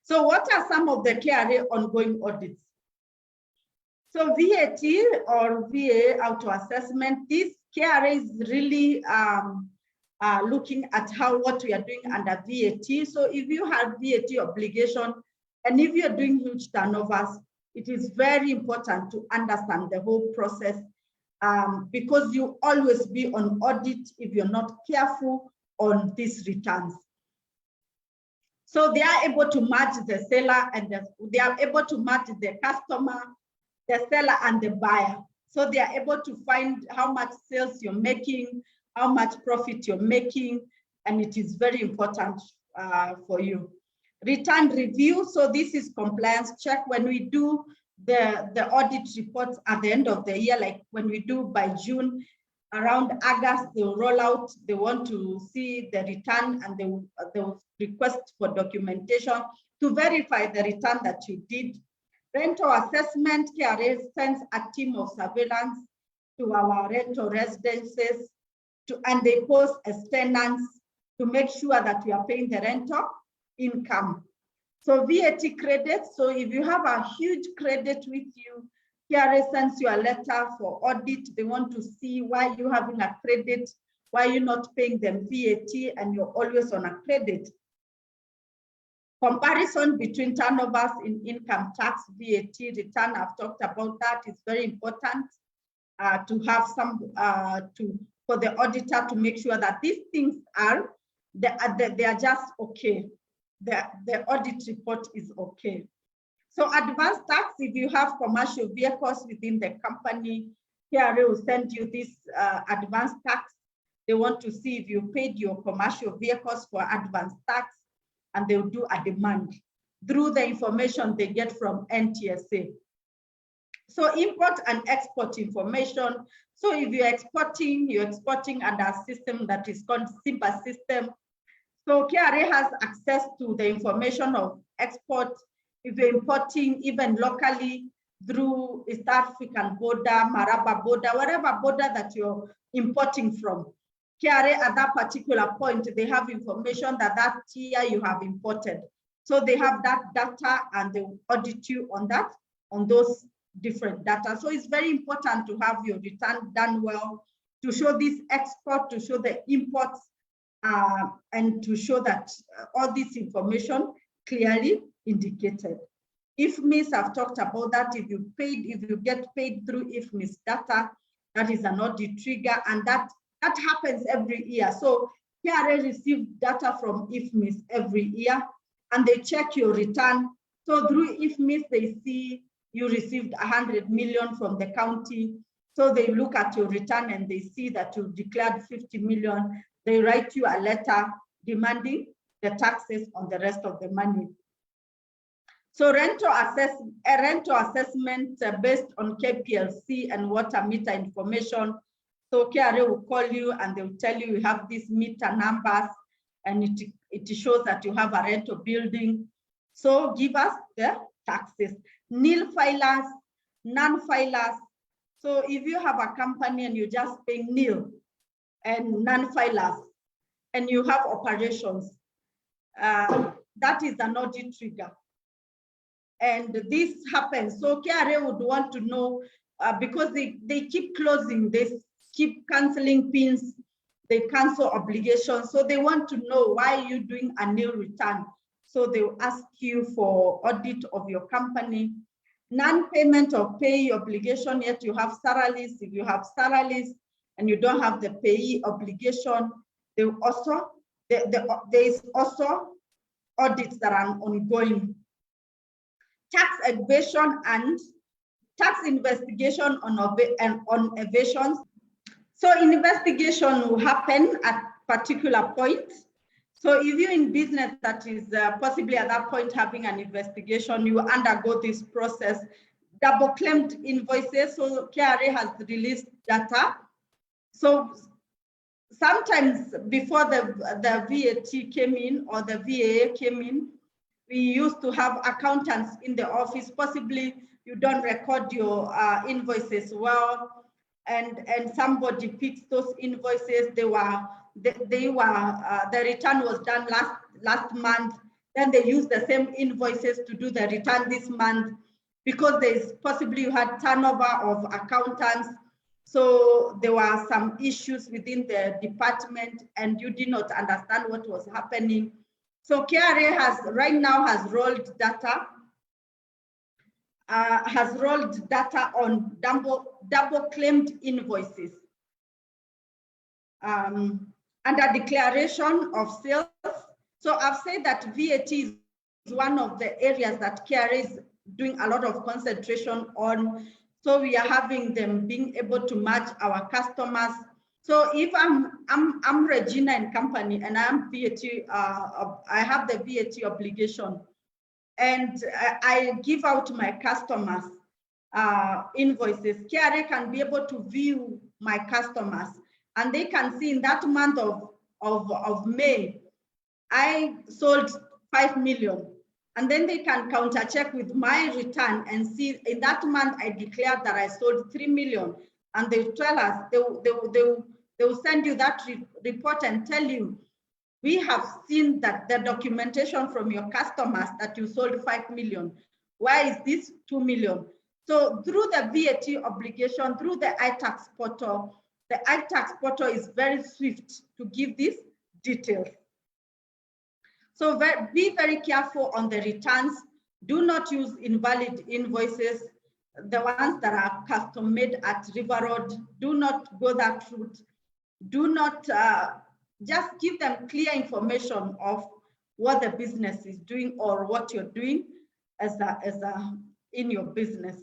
So what are some of the KRA ongoing audits? So VAT or VA auto assessment, this KRA is really looking at what we are doing under VAT. So if you have VAT obligation and if you're doing huge turnovers, it is very important to understand the whole process because you always be on audit if you're not careful on these returns. So they are able to match the seller and they are able to match the customer, the seller and the buyer. So they are able to find how much sales you're making, how much profit you're making, and it is very important for you. Return review, so this is compliance check. When we do the audit reports at the end of the year, like when we do by June, around August, they'll roll out, they want to see the return and they'll request for documentation to verify the return that you did. Rental assessment, KRA sends a team of surveillance to our rental residences and they post as tenants to make sure that we are paying the rental income. So VAT credit, so if you have a huge credit with you, KRA sends you a letter for audit. They want to see why you're having a credit, why you're not paying them VAT and you're always on a credit. Comparison between turnovers in income tax, VAT return, I've talked about that. It's very important to have some, for the auditor to make sure that these things are, they are just okay. The audit report is okay. So advanced tax, if you have commercial vehicles within the company, KRA will send you this advanced tax. They want to see if you paid your commercial vehicles for advanced tax, and they'll do a demand through the information they get from NTSA. So import and export information. So if you're exporting under a system that is called SIMPA system. So KRA has access to the information of export. If you're importing even locally through East African border, Maraba border, whatever border that you're importing from, KRA at that particular point, they have information that year you have imported. So they have that data and they will audit you on that, on those different data. So it's very important to have your return done well, to show this export, to show the imports, and to show that all this information clearly indicated. IFMIS, I've talked about that. If you get paid through IFMIS data, that is an audit trigger, and that happens every year. So KRA receives data from IFMIS every year, and they check your return. So through IFMIS, they see you received 100 million from the county. So they look at your return and they see that you declared 50 million. They write you a letter demanding the taxes on the rest of the money. So rental assessment based on KPLC and water meter information. So KRA will call you and they will tell you you have these meter numbers and it shows that you have a rental building. So give us the taxes. Nil filers, non-filers. So if you have a company and you're just paying nil and non-filers and you have operations, that is an audit trigger. And this happens. So KRA would want to know because they keep closing, they keep canceling pins, they cancel obligations. So they want to know why you're doing a nil return. So they will ask you for audit of your company. Non-payment of pay obligation, yet you have salaries. If you have salaries and you don't have the payee obligation, there is also audits that are ongoing. Tax evasion and tax investigation on evasions. So investigation will happen at particular points. So if you're in business that is possibly at that point having an investigation, you undergo this process. Double claimed invoices, so KRA has released data. So sometimes before the VAT came in or the VAA came in, we used to have accountants in the office. Possibly you don't record your invoices well, and somebody picks those invoices. The return was done last month, then they use the same invoices to do the return this month, because there's possibly you had turnover of accountants. So there were some issues within the department and you did not understand what was happening. So KRA right now has rolled data on double claimed invoices under declaration of sales. So I've said that VAT is one of the areas that KRA is doing a lot of concentration on. So we are having them being able to match our customers. So if I'm Regina and company and I'm VAT, I have the VAT obligation, and I give out my customers invoices, KRA can be able to view my customers, and they can see in that month of May, I sold 5 million. And then they can counter check with my return and see in that month I declared that I sold 3 million. And they tell us, they will send you that report and tell you, we have seen that the documentation from your customers that you sold 5 million. Why is this 2 million? So through the VAT obligation, through the iTax portal, the iTax portal is very swift to give these details. So be very careful on the returns. Do not use invalid invoices, the ones that are custom made at River Road. Do not go that route. Do not, just give them clear information of what the business is doing or what you're doing in your business.